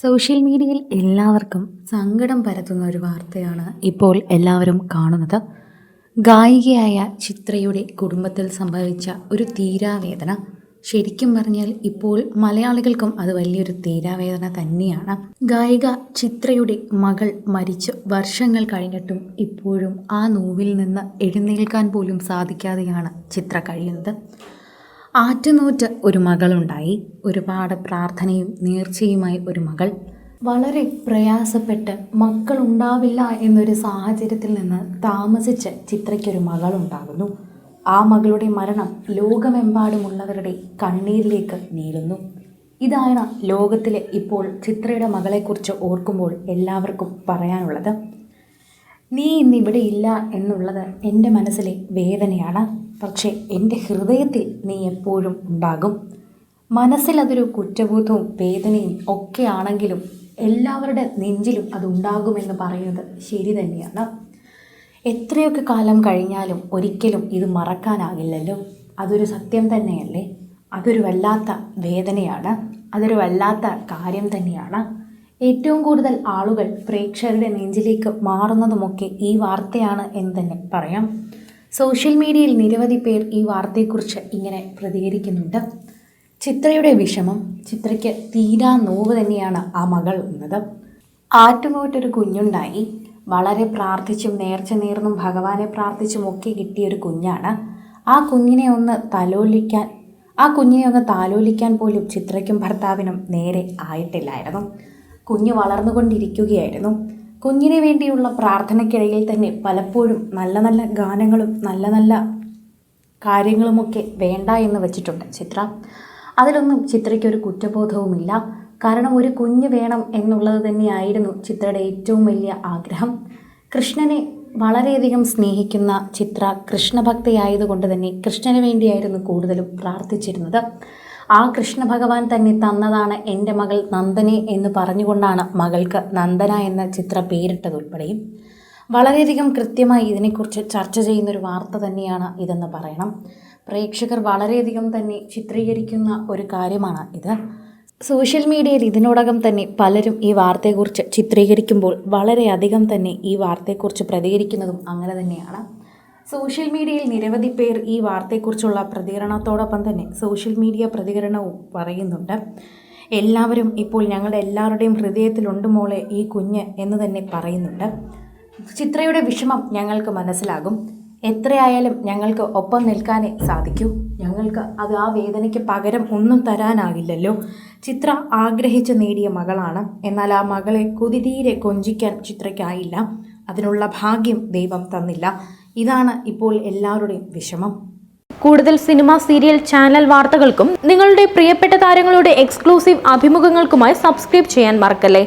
Social മീഡിയയിൽ എല്ലാവർക്കും സങ്കടം പരത്തുന്ന ഒരു വാർത്തയാണ് ഇപ്പോൾ എല്ലാവരും കാണുന്നത്. ഗായികയായ ചിത്രയുടെ കുടുംബത്തിൽ സംഭവിച്ച ഒരു തീരാവേദന. ശരിക്കും പറഞ്ഞാൽ ഇപ്പോൾ മലയാളികൾക്കും അത് വലിയൊരു തീരാവേദന തന്നെയാണ്. ഗായിക ചിത്രയുടെ മകൾ മരിച്ച് വർഷങ്ങൾ കഴിഞ്ഞിട്ടും ഇപ്പോഴും ആ നോവിൽ നിന്ന് എഴുന്നേൽക്കാൻ പോലും സാധിക്കാതെയാണ് ചിത്ര കഴിയുന്നത്. ആറ്റുനോറ്റ് ഒരു മകളുണ്ടായി. ഒരുപാട് പ്രാർത്ഥനയും നേർച്ചയുമായി ഒരു മകൾ. വളരെ പ്രയാസപ്പെട്ട് മക്കളുണ്ടാവില്ല എന്നൊരു സാഹചര്യത്തിൽ നിന്ന് താമസിച്ച് ചിത്രയ്ക്കൊരു മകളുണ്ടാകുന്നു. ആ മകളുടെ മരണം ലോകമെമ്പാടുമുള്ളവരുടെ കണ്ണീരിലേക്ക് നീളുന്നു. ഇതാണ് ലോകത്തിലെ ഇപ്പോൾ ചിത്രയുടെ മകളെക്കുറിച്ച് ഓർക്കുമ്പോൾ എല്ലാവർക്കും പറയാനുള്ളത്. നീ ഇന്നിവിടെ ഇല്ല എന്നുള്ളത് എൻ്റെ മനസ്സിലെ വേദനയാണ്. പക്ഷേ എൻ്റെ ഹൃദയത്തിൽ നീ എപ്പോഴും ഉണ്ടാകും. മനസ്സിലതൊരു കുറ്റബോധവും വേദനയും ഒക്കെ ആണെങ്കിലും എല്ലാവരുടെ നെഞ്ചിലും അതുണ്ടാകുമെന്ന് പറയുന്നത് ശരി തന്നെയാണ്. എത്രയൊക്കെ കാലം കഴിഞ്ഞാലും ഒരിക്കലും ഇത് മറക്കാനാകില്ലല്ലോ. അതൊരു സത്യം തന്നെയല്ലേ. അതൊരു വല്ലാത്ത വേദനയാണ്. അതൊരു വല്ലാത്ത കാര്യം തന്നെയാണ്. ഏറ്റവും കൂടുതൽ ആളുകൾ പ്രേക്ഷകരുടെ നെഞ്ചിലേക്ക് മാറുന്നതുമൊക്കെ ഈ വാർത്തയാണ് എന്ന് തന്നെ പറയാം. സോഷ്യൽ മീഡിയയിൽ നിരവധി പേർ ഈ വാർത്തയെക്കുറിച്ച് ഇങ്ങനെ പ്രതികരിക്കുന്നുണ്ട്. ചിത്രയുടെ വിഷമം, ചിത്രയ്ക്ക് തീരാ നോവ് തന്നെയാണ് ആ മകൾ എന്നത്. ആറ്റുനോറ്റൊരു കുഞ്ഞുണ്ടായി. വളരെ പ്രാർത്ഥിച്ചും നേർച്ച നേർന്നും ഭഗവാനെ പ്രാർത്ഥിച്ചും ഒക്കെ കിട്ടിയൊരു കുഞ്ഞാണ്. ആ കുഞ്ഞിനെ ഒന്ന് താലോലിക്കാൻ പോലും ചിത്രയ്ക്കും ഭർത്താവിനും നേരെ ആയിട്ടില്ലായിരുന്നു. കുഞ്ഞ് വളർന്നുകൊണ്ടിരിക്കുകയായിരുന്നു. കുഞ്ഞിന് വേണ്ടിയുള്ള പ്രാർത്ഥനയ്ക്കിടയിൽ തന്നെ പലപ്പോഴും നല്ല നല്ല ഗാനങ്ങളും നല്ല നല്ല കാര്യങ്ങളുമൊക്കെ വേണ്ട എന്ന് വെച്ചിട്ടുണ്ട് ചിത്ര. അതിലൊന്നും ചിത്രയ്ക്കൊരു കുറ്റബോധവുമില്ല. കാരണം ഒരു കുഞ്ഞ് വേണം എന്നുള്ളത് തന്നെയായിരുന്നു ചിത്രയുടെ ഏറ്റവും വലിയ ആഗ്രഹം. കൃഷ്ണനെ വളരെയധികം സ്നേഹിക്കുന്ന ചിത്ര കൃഷ്ണഭക്തയായതുകൊണ്ട് തന്നെ കൃഷ്ണന് വേണ്ടിയായിരുന്നു കൂടുതലും പ്രാർത്ഥിച്ചിരുന്നത്. ആ കൃഷ്ണ ഭഗവാൻ തന്നെ തന്നതാണ് എൻ്റെ മകൾ നന്ദനെ എന്ന് പറഞ്ഞുകൊണ്ടാണ് മകൾക്ക് നന്ദന എന്ന ചിത്ര പേരിട്ടതുൾപ്പെടെയും. വളരെയധികം കൃത്യമായി ഇതിനെക്കുറിച്ച് ചർച്ച ചെയ്യുന്നൊരു വാർത്ത തന്നെയാണ് ഇതെന്ന് പറയണം. പ്രേക്ഷകർ വളരെയധികം തന്നെ ചിത്രീകരിക്കുന്ന ഒരു കാര്യമാണ് ഇത്. സോഷ്യൽ മീഡിയയിൽ ഇതിനോടകം തന്നെ പലരും ഈ വാർത്തയെക്കുറിച്ച് ചിത്രീകരിക്കുമ്പോൾ വളരെയധികം തന്നെ ഈ വാർത്തയെക്കുറിച്ച് പ്രതികരിക്കുന്നതും അങ്ങനെ തന്നെയാണ്. സോഷ്യൽ മീഡിയയിൽ നിരവധി പേർ ഈ വാർത്തയെക്കുറിച്ചുള്ള പ്രതികരണത്തോടൊപ്പം തന്നെ സോഷ്യൽ മീഡിയ പ്രതികരണവും പറയുന്നുണ്ട്. എല്ലാവരും ഇപ്പോൾ ഞങ്ങളുടെ എല്ലാവരുടെയും ഹൃദയത്തിലുണ്ട് മോളെ ഈ കുഞ്ഞ് എന്ന് തന്നെ പറയുന്നുണ്ട്. ചിത്രയുടെ വിഷമം ഞങ്ങൾക്ക് മനസ്സിലാകും. എത്രയായാലും ഞങ്ങൾക്ക് ഒപ്പം നിൽക്കാനേ സാധിക്കൂ. ഞങ്ങൾക്ക് അത് ആ വേദനയ്ക്ക് പകരം ഒന്നും തരാനാകില്ലല്ലോ. ചിത്ര ആഗ്രഹിച്ച് നേടിയ മകളാണ്. എന്നാൽ ആ മകളെ കുതിതീരെ കൊഞ്ചിക്കാൻ ചിത്രയ്ക്കായില്ല. അതിനുള്ള ഭാഗ്യം ദൈവം തന്നില്ല. ഇതാണ് ഇപ്പോൾ എല്ലാവരുടെയും വിഷമം. കൂടുതൽ സിനിമ, സീരിയൽ, ചാനൽ വാർത്തകൾക്കും നിങ്ങളുടെ പ്രിയപ്പെട്ട താരങ്ങളുടെ എക്സ്ക്ലൂസീവ് അഭിമുഖങ്ങൾക്കുമായി സബ്സ്ക്രൈബ് ചെയ്യാൻ മറക്കല്ലേ.